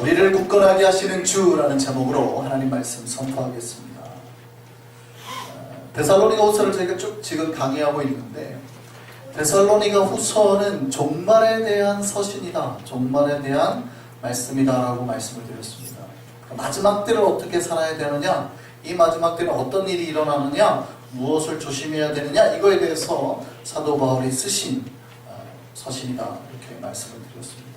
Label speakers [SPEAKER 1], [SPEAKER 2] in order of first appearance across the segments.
[SPEAKER 1] 우리를 굳건하게 하시는 주라는 제목으로 하나님 말씀 선포하겠습니다. 데살로니가 후서를 저희가 쭉 지금 강의하고 있는데, 데살로니가 후서는 종말에 대한 서신이다, 종말에 대한 말씀이다 라고 말씀을 드렸습니다. 마지막 때를 어떻게 살아야 되느냐, 이 마지막 때는 어떤 일이 일어나느냐, 무엇을 조심해야 되느냐, 이거에 대해서 사도 바울이 쓰신 서신이다 이렇게 말씀을 드렸습니다.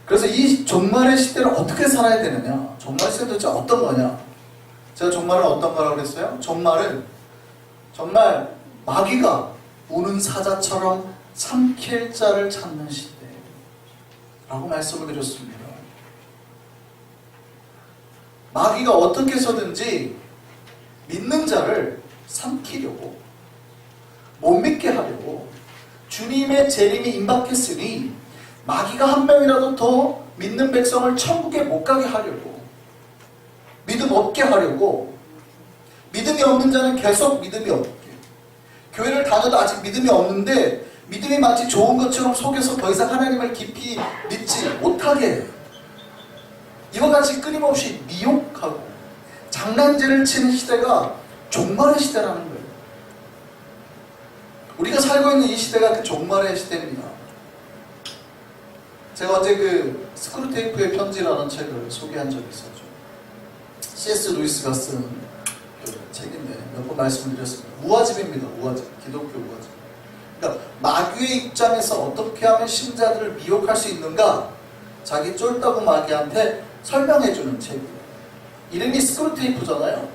[SPEAKER 1] 그래서 이 종말의 시대를 어떻게 살아야 되느냐, 종말 시대는 도대체 어떤 거냐. 제가 종말은 어떤 거라고 그랬어요? 종말은 정말 마귀가 우는 사자처럼 삼킬 자를 찾는 시대라고 말씀을 드렸습니다. 마귀가 어떻게 해서든지 믿는 자를 삼키려고, 못 믿게 하려고, 주님의 재림이 임박했으니 마귀가 한 명이라도 더 믿는 백성을 천국에 못 가게 하려고, 믿음 없게 하려고, 믿음이 없는 자는 계속 믿음이 없게, 교회를 다녀도 아직 믿음이 없는데 믿음이 마치 좋은 것처럼 속에서 더 이상 하나님을 깊이 믿지 못하게 해요. 이와 같이 끊임없이 미혹하고 장난질을 치는 시대가 종말의 시대라는 거예요. 우리가 살고 있는 이 시대가 그 종말의 시대입니다. 제가 어제 그 스크루테이프의 편지라는 책을 소개한 적이 있었죠. C.S. 루이스가 쓴 그 책인데 몇 번 말씀을 드렸습니다. 우화집입니다. 우화집. 기독교 우화집. 그러니까 마귀의 입장에서 어떻게 하면 신자들을 미혹할 수 있는가, 자기 쫄따구 마귀한테 설명해주는 책이에요. 이름이 스크루테이프잖아요.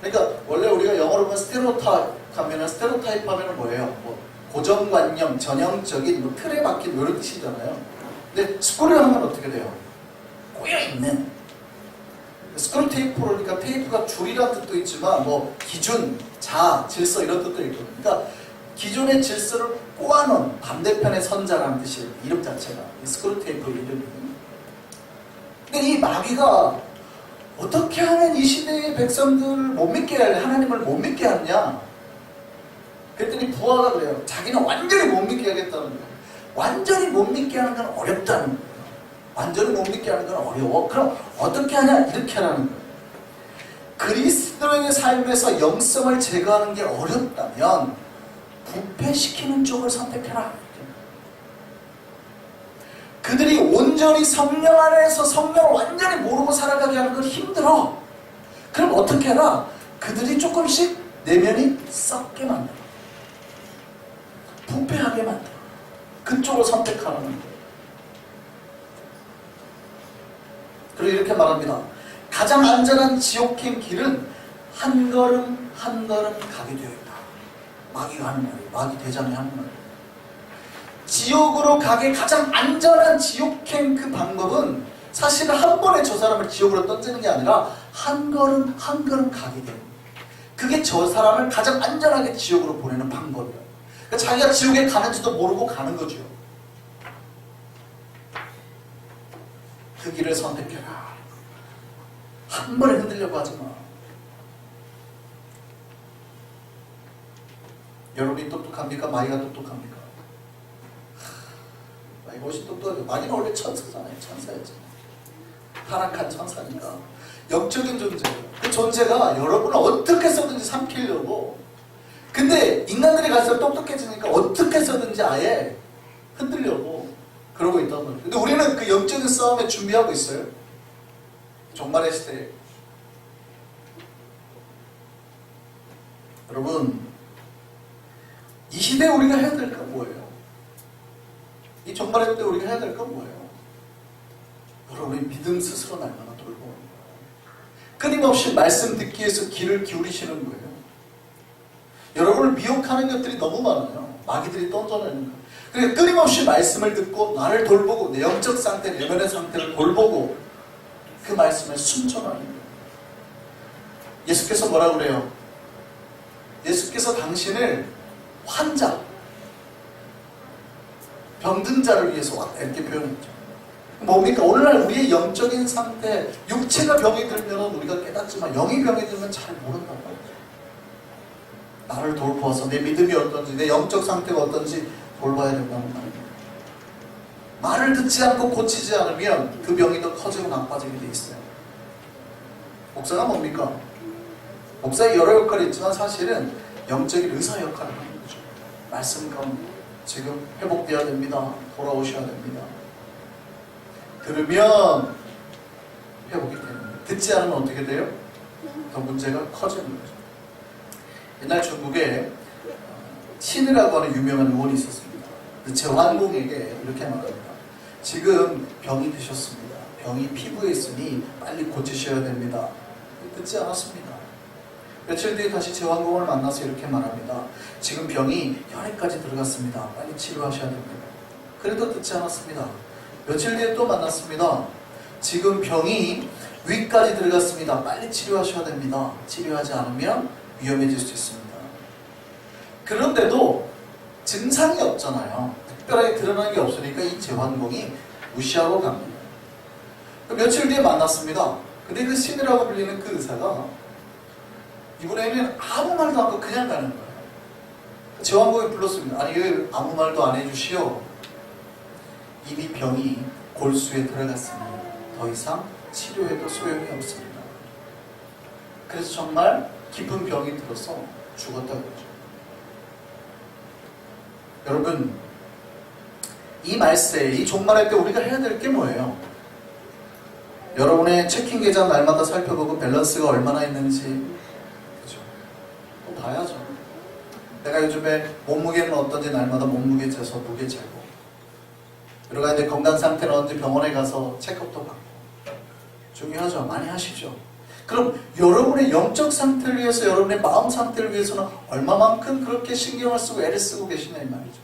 [SPEAKER 1] 그러니까 원래 우리가 영어로 보면 스테레오타입 하면 뭐예요? 뭐 고정관념, 전형적인 뭐 틀에 박힌 이런 뜻이잖아요. 근데 스크루를 하면 어떻게 돼요? 꼬여있는. 스크루테이프로, 그러니까 테이프가 줄이라는 뜻도 있지만 뭐 기준, 자, 질서 이런 뜻도 있고, 그러니까 기존의 질서를 꼬아놓은 반대편의 선자라는 뜻이에요. 이름 자체가. 이 스크루테이프 이름이. 근데 이 마귀가 어떻게 하면 이 시대의 백성들을 못 믿게 하냐, 하나님을 못 믿게 하냐. 그랬더니 부하가 그래요. 자기는 완전히 못 믿게 하겠다는 거예요. 완전히 못 믿게 하는 건 어렵다는 거예요. 완전히 못 믿게 하는 건 어려워. 그럼 어떻게 하냐? 이렇게 하라는 거예요. 그리스도인의 삶에서 영성을 제거하는 게 어렵다면 부패시키는 쪽을 선택해라. 그들이 온전히 성령 안에서 성령을 완전히 모르고 살아가게 하는 건 힘들어. 그럼 어떻게 해라? 그들이 조금씩 내면이 썩게 만들어, 부패하게 만들어. 그쪽을 선택하는 거예요. 그리고 이렇게 말합니다. 가장 안전한 지옥행 길은 한 걸음 한 걸음 가게 되어 있다. 마귀가 하는 말이에요. 마귀 대장이 하는 말이에요. 지옥으로 가게 가장 안전한 지옥행 그 방법은 사실은 한 번에 저 사람을 지옥으로 던지는 게 아니라 한 걸음 한 걸음 가게 돼요. 그게 저 사람을 가장 안전하게 지옥으로 보내는 방법이에요. 그러니까 자기가 지옥에 가는지도 모르고 가는 거죠. 그 길을 선택해라. 한 번에 흔들려고 하지 마. 여러분이 똑똑합니까? 마귀가 똑똑합니까? 마귀가 훨씬 똑똑하죠. 마귀는 원래 천사잖아요. 천사였잖아요. 타락한 천사니까. 영적인 존재예요. 그 존재가 여러분을 어떻게 해서든지 삼키려고. 근데 인간들이 갈수록 똑똑해지니까 어떻게 해서든지 아예 흔들려고 그러고 있단 말이에요. 근데 우리는 그 영적인 싸움에 준비하고 있어요. 종말의 시대에. 여러분, 이 시대에 우리가 해야 될 건 뭐예요? 이 종말의 시대에 우리가 해야 될 건 뭐예요? 여러분, 우리 믿음 스스로 날마다 돌보는 거예요. 끊임없이 말씀 듣기 위해서 귀를 기울이시는 거예요. 여러분을 미혹하는 것들이 너무 많아요. 마귀들이 던져내는 거예요. 그러니까 끊임없이 말씀을 듣고 나를 돌보고 내 영적 상태, 내면의 상태를 돌보고 그 말씀에 순종하는 거예요. 예수께서 뭐라고 그래요? 예수께서 당신을 환자, 병든 자를 위해서 왔다 이렇게 표현했죠. 뭡니까? 오늘날 우리의 영적인 상태, 육체가 병이 들면 우리가 깨닫지만 영이 병이 들면 잘 모른단 말이죠. 나를 돌보아서 내 믿음이 어떤지, 내 영적 상태가 어떤지 돌봐야 된다는 말입니다. 말을 듣지 않고 고치지 않으면 그 병이 더 커지고 나빠지게 돼 있어요. 목사가 뭡니까? 목사의 여러 역할이 있지만 사실은 영적인 의사 역할을 하는 거죠. 말씀 가운데 지금 회복되어야 됩니다. 돌아오셔야 됩니다. 들으면 회복이 됩니다. 듣지 않으면 어떻게 돼요? 더 문제가 커지는 거죠. 옛날 중국에 신이라고 하는 유명한 의원이 있었습니다. 제왕공에게 이렇게 말합니다. 지금 병이 드셨습니다. 병이 피부에 있으니 빨리 고치셔야 됩니다. 듣지 않았습니다. 며칠 뒤에 다시 제왕공을 만나서 이렇게 말합니다. 지금 병이 혈액까지 들어갔습니다. 빨리 치료하셔야 됩니다. 그래도 듣지 않았습니다. 며칠 뒤에 또 만났습니다. 지금 병이 위까지 들어갔습니다. 빨리 치료하셔야 됩니다. 치료하지 않으면 위험해질 수 있습니다. 그런데도 증상이 없잖아요. 특별하게 드러나는 게 없으니까 이 제왕공이 무시하고 갑니다. 며칠 뒤에 만났습니다. 근데 그 신이라고 불리는 그 의사가 이번에는 아무 말도 안 하고 그냥 가는 거예요. 제왕공이 불렀습니다. 아니 왜 아무 말도 안 해주시오? 이미 병이 골수에 들어갔습니다. 더 이상 치료해도 소용이 없습니다. 그래서 정말 깊은 병이 들어서 죽었다고 그러죠. 여러분, 이 말세, 이 종말할 때 우리가 해야 될 게 뭐예요? 여러분의 체킹 계좌 날마다 살펴보고 밸런스가 얼마나 있는지, 그죠? 또 봐야죠. 내가 요즘에 몸무게는 어떤지 날마다 몸무게 재서 무게 재고, 그리고 내 건강 상태는 언제 병원에 가서 체크업도 받고, 중요하죠. 많이 하시죠. 그럼 여러분의 영적 상태를 위해서, 여러분의 마음 상태를 위해서는 얼마만큼 그렇게 신경을 쓰고 애를 쓰고 계시냐 이 말이죠.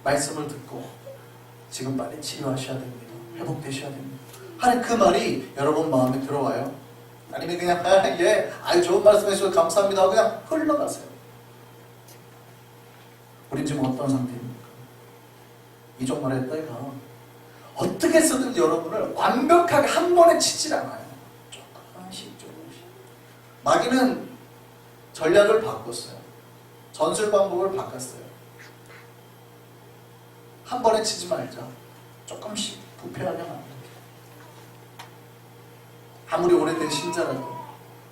[SPEAKER 1] 말씀을 듣고 지금 빨리 치료하셔야 됩니다. 회복되셔야 됩니다. 하는 그 말이 여러분 마음에 들어와요? 아니면 그냥 예, 아유 좋은 말씀 해주셔서 감사합니다 하고 그냥 흘러가세요. 우린 지금 어떤 상태입니까? 이 종말의 때가 어떻게 해서든 여러분을 완벽하게 한 번에 치질 않아요. 조금씩. 마귀는 전략을 바꿨어요. 전술 방법을 바꿨어요. 한 번에 치지 말자. 조금씩 부패하게 만듭니다. 아무리 오래된 신자라도,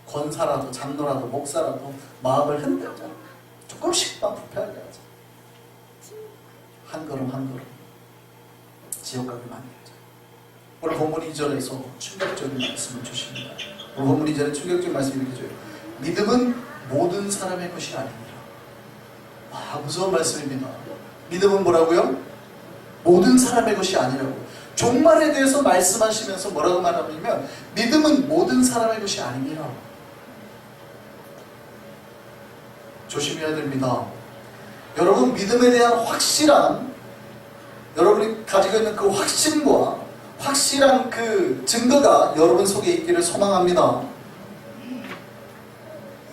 [SPEAKER 1] 권사라도, 장로라도, 목사라도 마음을 흔들자. 조금씩만 부패하게 하자. 한 걸음 한 걸음. 지옥 가게 만들자. 오늘 본문 2절에서 충격적인 말씀을 주십니다. 오늘 본문 2절에 충격적인 말씀을 이렇게 줘요. 믿음은 모든 사람의 것이 아닙니다. 아, 무서운 말씀입니다. 믿음은 뭐라고요? 모든 사람의 것이 아니라고. 종말에 대해서 말씀하시면서 뭐라고 말하냐면 믿음은 모든 사람의 것이 아닙니다. 조심해야 됩니다. 여러분 믿음에 대한 확실한, 여러분이 가지고 있는 그 확신과 확실한 그 증거가 여러분 속에 있기를 소망합니다.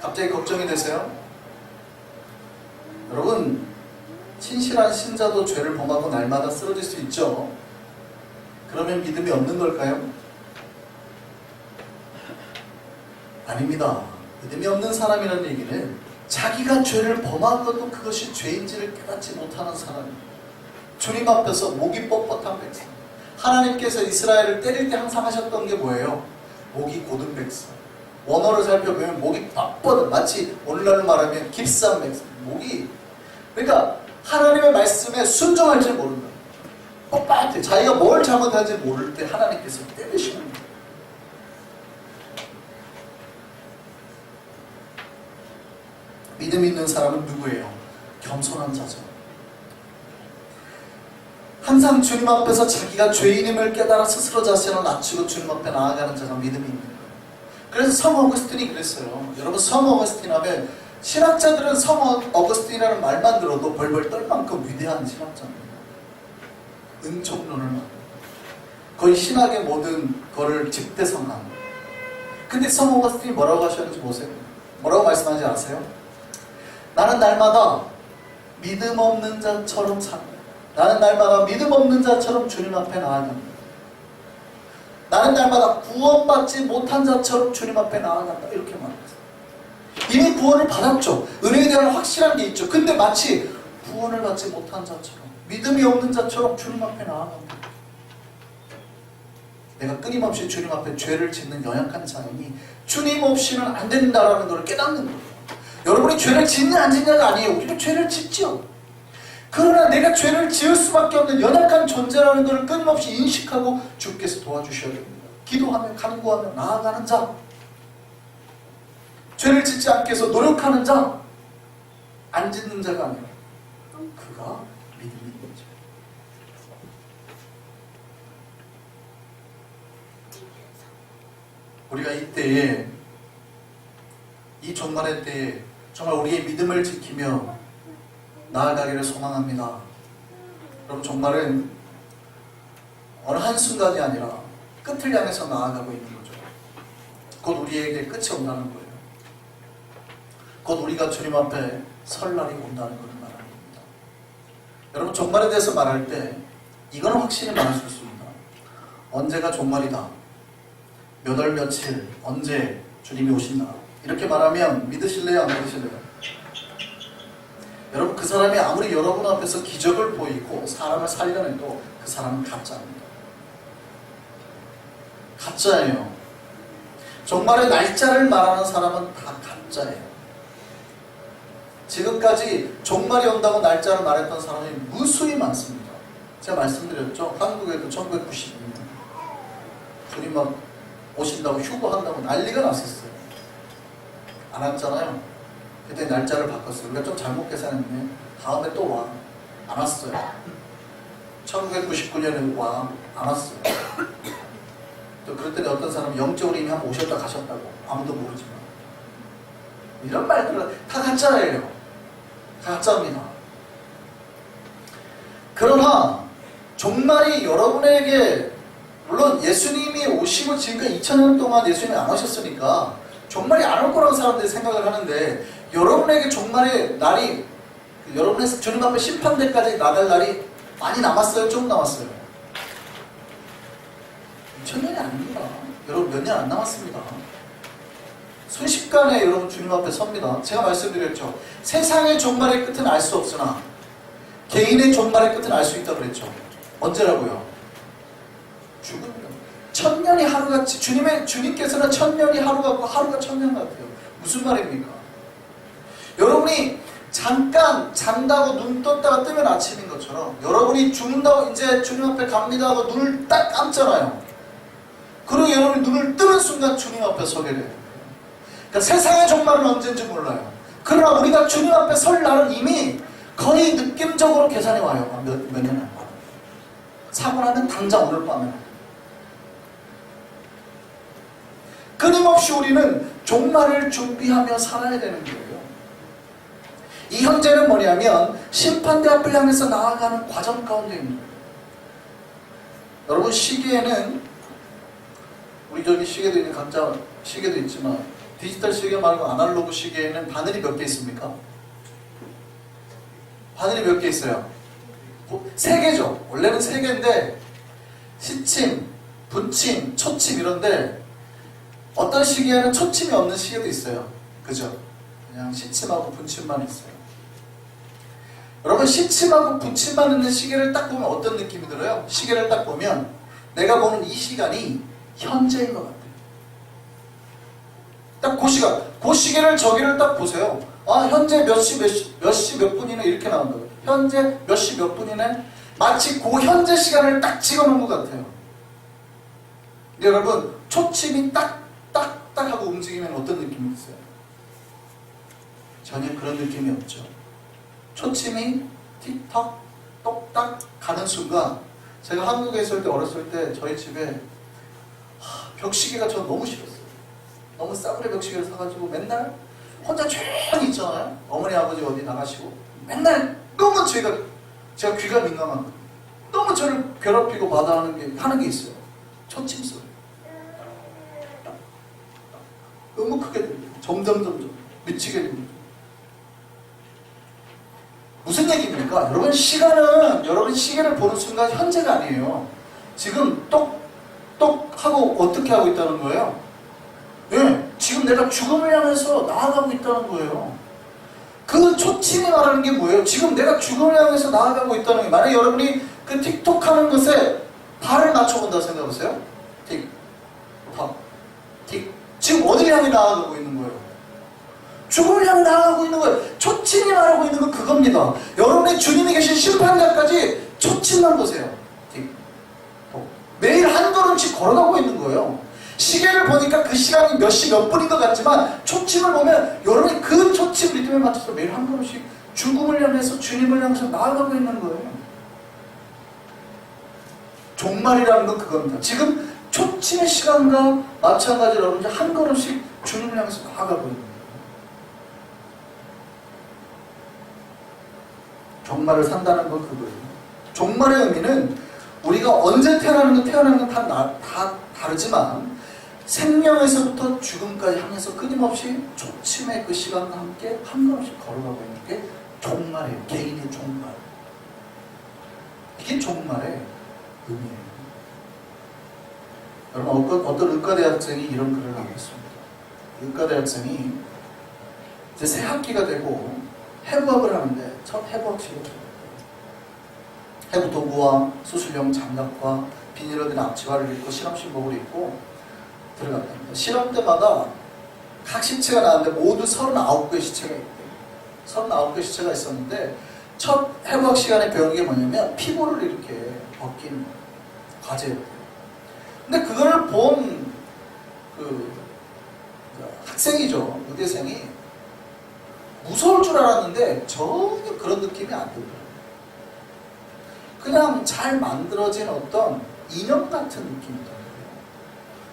[SPEAKER 1] 갑자기 걱정이 되세요? 여러분, 신실한 신자도 죄를 범하고 날마다 쓰러질 수 있죠. 그러면 믿음이 없는 걸까요? 아닙니다. 믿음이 없는 사람이라는 얘기는 자기가 죄를 범하고도 그것이 죄인지를 깨닫지 못하는 사람입니다. 주님 앞에서 목이 뻣뻣한 백성. 하나님께서 이스라엘을 때릴 때 항상 하셨던 게 뭐예요? 목이 곧은 백성. 원어를 살펴보면 목이 뻣뻣한, 마치 오늘날로 말하면 깁스한 백성. 목이, 그러니까 하나님의 말씀에 순종할 줄 모른다. 뻣뻣해. 자기가 뭘 잘못하는지 모를 때 하나님께서 때리시는 거예요. 믿음 있는 사람은 누구예요? 겸손한 자죠. 항상 주님 앞에서 자기가 죄인임을 깨달아 스스로 자신을 낮추고 주님 앞에 나아가는 자가 믿음이 있는 거예요. 그래서 성 어거스틴이 그랬어요. 여러분, 성 어거스틴 하면 신학자들은 성 어거스틴이라는 말만 들어도 벌벌 떨 만큼 위대한 신학자입니다. 은총론을 만들고 거의 신학의 모든 거를 집대성한. 근데 성 어거스틴이 뭐라고 하셨는지 보세요. 뭐라고 말씀하는지 아세요? 나는 날마다 믿음 없는 자처럼 산다. 나는 날마다 믿음 없는 자처럼 주님 앞에 나아간다. 나는 날마다 구원받지 못한 자처럼 주님 앞에 나아간다. 이렇게 말했어요. 이미 구원을 받았죠. 은혜에 대한 확실한 게 있죠. 근데 마치 구원을 받지 못한 자처럼 믿음이 없는 자처럼 주님 앞에 나아갑니다. 내가 끊임없이 주님 앞에 죄를 짓는 연약한 자이니 주님 없이는 안 된다라는 걸 깨닫는 거예요. 여러분이 죄를 짓냐 안 짓냐가 아니에요. 우리는 죄를 짓죠. 그러나 내가 죄를 지을 수밖에 없는 연약한 존재라는 것을 끊임없이 인식하고 주께서 도와주셔야 됩니다. 기도하며 간구하며 나아가는 자, 죄를 짓지 않게 해서 노력하는 자, 안 짓는 자가 아니라 그가 믿음이 있는 자. 우리가 이때에, 이 종말의 때에 정말 우리의 믿음을 지키며 나아가기를 소망합니다. 여러분, 종말은 어느 한순간이 아니라 끝을 향해서 나아가고 있는 거죠. 곧 우리에게 끝이 온다는 거예요. 곧 우리가 주님 앞에 설 날이 온다는 것을 말하는 겁니다. 여러분, 종말에 대해서 말할 때 이거는 확실히 말할 수 있습니다. 언제가 종말이다, 몇 월 며칠 언제 주님이 오신다, 이렇게 말하면 믿으실래요, 안 믿으실래요? 여러분, 그 사람이 아무리 여러분 앞에서 기적을 보이고 사람을 살려내도 그 사람은 가짜입니다. 가짜예요. 종말의 날짜를 말하는 사람은 다 가짜예요. 지금까지 종말이 온다고 날짜를 말했던 사람이 무수히 많습니다. 제가 말씀드렸죠. 한국에도 1992년 주님 막 오신다고 휴거한다고 난리가 났었어요. 안 왔잖아요. 그때 날짜를 바꿨어요. 우리가 좀 잘못 계산했네. 다음에 또 와. 안 왔어요. 1999년에 와. 안 왔어요. 또 그럴 때는 어떤 사람은 영적으로 이미 한번 오셨다 가셨다고. 아무도 모르지만. 이런 말들은 다 가짜예요. 다 가짜입니다. 그러나 종말이 여러분에게, 물론 예수님이 오시고 지금까지 2000년 동안 예수님이 안 오셨으니까 종말이 안 올 거라고 사람들이 생각을 하는데, 여러분에게 종말의 날이, 여러분의 주님 앞에 심판대까지 나갈 날이 많이 남았어요? 조금 남았어요? 2000년이 아닙니다. 여러분, 몇 년 안 남았습니다. 순식간에 여러분 주님 앞에 섭니다. 제가 말씀드렸죠. 세상의 종말의 끝은 알 수 없으나 개인의 종말의 끝은 알 수 있다고 그랬죠. 언제라고요? 죽음이다. 1000년이 하루같이, 주님께서는 1000년이 하루 같고 하루가 1000년 같아요. 무슨 말입니까? 여러분이 잠깐 잔다고 눈 떴다가 뜨면 아침인 것처럼, 여러분이 죽는다고 이제 주님 앞에 갑니다 하고 눈을 딱 감잖아요. 그리고 여러분이 눈을 뜨는 순간 주님 앞에 서게 돼요. 그러니까 세상의 종말은 언제인지 몰라요. 그러나 우리가 주님 앞에 설 날은 이미 거의 느낌적으로 계산이 와요. 몇 년 안 가. 사고 나면 당장 오늘 밤에. 끊임없이 우리는 종말을 준비하며 살아야 되는 거예요. 이 현재는 뭐냐면 심판대 앞을 향해서 나아가는 과정 가운데입니다. 여러분, 시계에는, 우리 저기 시계도 있는 각자 시계도 있지만 디지털 시계 말고 아날로그 시계에는 바늘이 몇 개 있습니까? 바늘이 몇 개 있어요? 3개죠. 원래는 3개인데 시침, 분침, 초침 이런데 어떤 시계에는 초침이 없는 시계도 있어요. 그죠? 그냥 시침하고 분침만 있어요. 여러분, 시침하고 분침만 있는 시계를 딱 보면 어떤 느낌이 들어요? 시계를 딱 보면 내가 보는 이 시간이 현재인 것 같아요. 딱 그 시간, 그 시계를 저기를 딱 보세요. 아, 현재 몇 시 몇 분이네 이렇게 나온다고요. 현재 몇 시 몇 분이네. 마치 그 현재 시간을 딱 찍어놓은 것 같아요. 근데 여러분, 초침이 딱 하고 움직이면 어떤 느낌이 있어요? 전혀 그런 느낌이 없죠. 초침이 틱탁 똑딱 가는 순간, 제가 한국에 있을 때, 어렸을 때 저희 집에 벽시계가 저 너무 싫었어요. 너무 싸구려 벽시계를 사가지고 맨날 혼자 조용히 있잖아요. 어머니 아버지 어디 나가시고 맨날 너무 제가 귀가 민감한 거예요. 너무 저를 괴롭히고 하는 게 있어요. 초침 소리. 너무 크게 들려요. 점점 미치게 됩니다. 무슨 얘기입니까? 여러분, 시간은, 여러분 시계를 보는 순간 현재가 아니에요. 지금 똑똑 하고 어떻게 하고 있다는 거예요? 예, 지금 내가 죽음을 향해서 나아가고 있다는 거예요. 그 초침이 말하는 게 뭐예요? 지금 내가 죽음을 향해서 나아가고 있다는 게, 만약에 여러분이 그 틱톡 하는 것에 발을 맞춰본다고 생각해보세요. 틱, 톡, 틱. 지금 어디를 향해 나아가고 있는 거예요? 죽음을 향해 나아가고 있는 거예요. 초침이 말하고 있는 건 그겁니다. 여러분의 주님이 계신 심판자까지 초침만 보세요. 틱, 톡. 매일 한 걸음씩 걸어가고 있는 거예요. 시계를 보니까 그 시간이 몇 시 몇 분인 것 같지만 초침을 보면 여러분이 그 초침 리듬에 맞춰서 매일 한 걸음씩 죽음을 향해서 주님을 향해서 나아가고 있는 거예요. 종말이라는 건 그겁니다. 지금 초침의 시간과 마찬가지로 여러분이 한 걸음씩 주님을 향해서 나아가고 있는 거예요. 종말을 산다는 건 그거예요. 종말의 의미는 우리가 언제 태어나는 건 다 다르지만 생명에서부터 죽음까지 향해서 끊임없이 초침의 그 시간과 함께 한 걸음씩 걸어가고 있는 게 종말이에요. 개인의 종말. 이게 종말의 의미예요. 여러분, 어떤 의과대학생이 이런 글을 하고 있습니다. 의과대학생이 이제 새 학기가 되고 해부학을 하는데 첫 해부학실이었어요. 해부 도구와 수술용 장갑과 비닐로 된 앞치마를 입고 실험실복을 입고 들어갔답니다. 실험 때마다 각 시체가 나왔는데 모두 39개의 시체가 있대요. 39개의 시체가 있었는데 첫 해부학 시간에 배운 게 뭐냐면 피부를 이렇게 벗긴 과제였대요. 근데 그걸 본 그 학생이죠. 의대생이 무서울 줄 알았는데 전혀 그런 느낌이 안 들더라고요. 그냥 잘 만들어진 어떤 인형 같은 느낌이더라고요.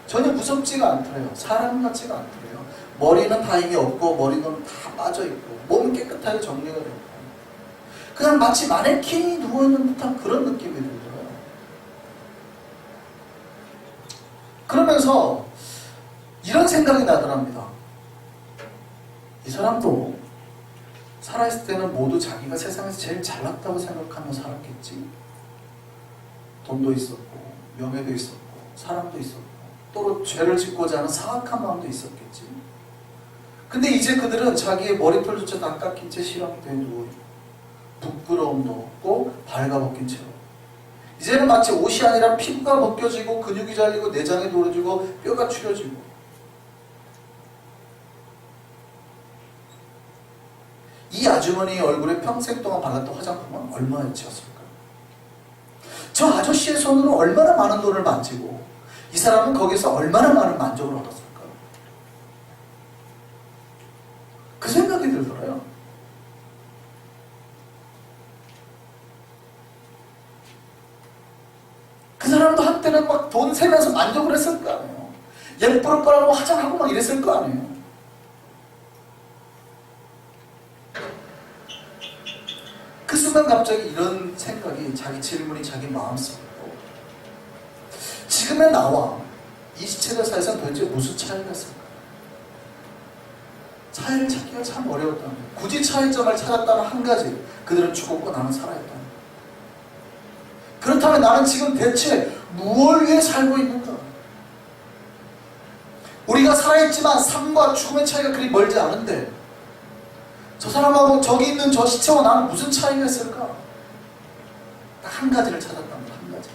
[SPEAKER 1] 전혀 무섭지가 않더래요. 사람 같지가 않더래요. 머리는 다 이미 없고 머리는 다 빠져있고 몸은 깨끗하게 정리가 되고 그냥 마치 마네킹이 누워있는 듯한 그런 느낌이 들더라고요. 그러면서 이런 생각이 나더랍니다. 이 사람도 살아있을 때는 모두 자기가 세상에서 제일 잘났다고 생각하며 살았겠지. 돈도 있었고 명예도 있었고 사랑도 있었고 또 죄를 짓고자 하는 사악한 마음도 있었겠지. 근데 이제 그들은 자기의 머리털조차 다 깎인 채 실험대에 누워있고 부끄러움도 없고 발가벗긴 채로 이제는 마치 옷이 아니라 피부가 벗겨지고 근육이 잘리고 내장이 노려지고 뼈가 추려지고 이 아주머니의 얼굴에 평생 동안 발랐던 화장품은 얼마에 치웠을까? 저 아저씨의 손으로 얼마나 많은 돈을 만지고 이 사람은 거기서 얼마나 많은 만족을 얻었을까? 그 생각이 들더라요. 그 사람도 한때는 막 돈 세면서 만족을 했을 거 아니에요. 예쁠 거라고 화장하고 막 이랬을 거 아니에요. 그 순간 갑자기 이런 생각이 자기 질문이 자기 마음속으로 지금의 나와 이 시체들 사이에서 도대체 무슨 차이가 있을까? 차이를 찾기가 참 어려웠다는 거예요. 굳이 차이점을 찾았다면 한 가지, 그들은 죽었고 나는 살아있다는 거예요. 그렇다면 나는 지금 대체 무엇을 위해 살고 있는가? 우리가 살아있지만 삶과 죽음의 차이가 그리 멀지 않은데 저 사람하고 저기 있는 저 시체와 나는 무슨 차이가 있을까? 딱 한 가지를 찾았답니다. 한 가지.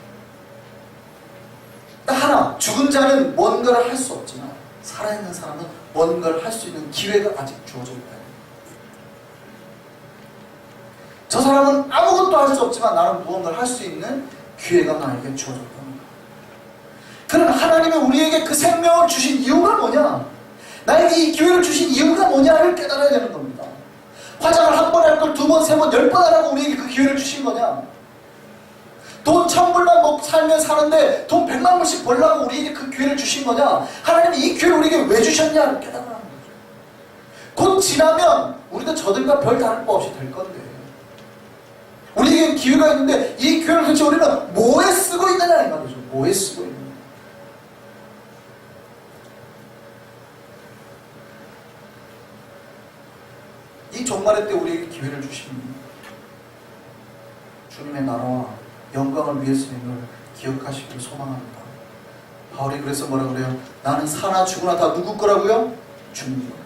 [SPEAKER 1] 딱 하나. 죽은 자는 뭔가를 할 수 없지만 살아있는 사람은 뭔가를 할 수 있는 기회가 아직 주어져 있다. 저 사람은 아무것도 할 수 없지만 나는 무언가를 할 수 있는 기회가 나에게 주어졌다. 그럼 하나님은 우리에게 그 생명을 주신 이유가 뭐냐? 나에게 이 기회를 주신 이유가 뭐냐를 깨달아야 되는 겁니다. 화장을 한 번 할 걸 두 번, 세 번, 10번 하라고 우리에게 그 기회를 주신 거냐? 돈 1000불만 먹고 살면 사는데 돈 100만 원씩 벌라고 우리에게 그 기회를 주신 거냐? 하나님이 이 기회를 우리에게 왜 주셨냐를 깨달아야 하는 거죠. 곧 지나면 우리도 저들과 별 다를 바 없이 될 건데 우리에게 기회가 있는데 이 기회를 도대체 우리는 뭐에 쓰고 있느냐 이 말이죠. 뭐에 쓰고 있느냐. 이 종말의 때 우리에게 기회를 주신 주님의 나라와 영광을 위해서인 걸 기억하시기를 소망합니다. 바울이 그래서 뭐라 그래요? 나는 사나 죽으나 다 누구 거라고요? 주님 거.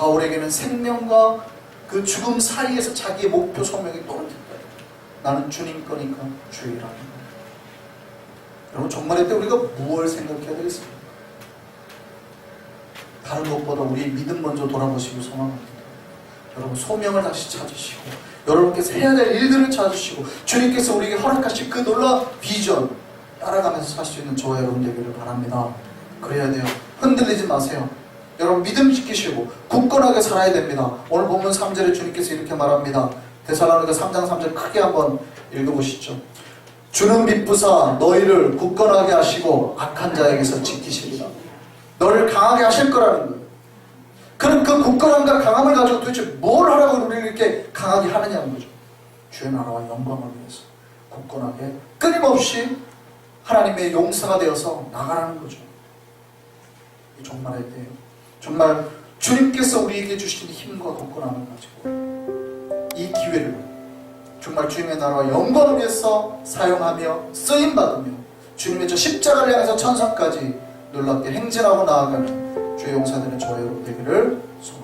[SPEAKER 1] 바울에게는 생명과 그 죽음 사이에서 자기의 목표 소명이 떨어진다. 나는 주님 거니까 주의 일하는 거예요. 여러분 종말의 때 우리가 무엇을 생각해야 되겠습니까? 다른 것보다 우리의 믿음 먼저 돌아보시고 소망합니다. 여러분 소명을 다시 찾으시고 여러분께서 해야 될 일들을 찾으시고 주님께서 우리에게 허락하신 그 놀라운 비전 따라가면서 살 수 있는 저와 여러분 되기를 바랍니다. 그래야 돼요. 흔들리지 마세요. 여러분 믿음 지키시고 굳건하게 살아야 됩니다. 오늘 본문 3절에 주님께서 이렇게 말합니다. 데살로니가 3장 3절 크게 한번 읽어보시죠. 주는 믿부사 너희를 굳건하게 하시고 악한 자에게서 지키시리라. 너를 강하게 하실 거라는 거예요. 그럼 그 굳건함과 강함을 가지고 도대체 뭘 하라고 우리를 이렇게 강하게 하느냐는 거죠. 주의 나라와 영광을 위해서 굳건하게 끊임없이 하나님의 용사가 되어서 나가라는 거죠. 이 종말의 때 정말 주님께서 우리에게 주신 힘과 굳건함을 가지고 이 기회를 정말 주님의 나라와 영광을 위해서 사용하며 쓰임받으며 주님의 저 십자가를 향해서 천상까지 놀랍게 행진하고 나아가는 주의 용사들은 저와 여러분 되기를 소원합니다.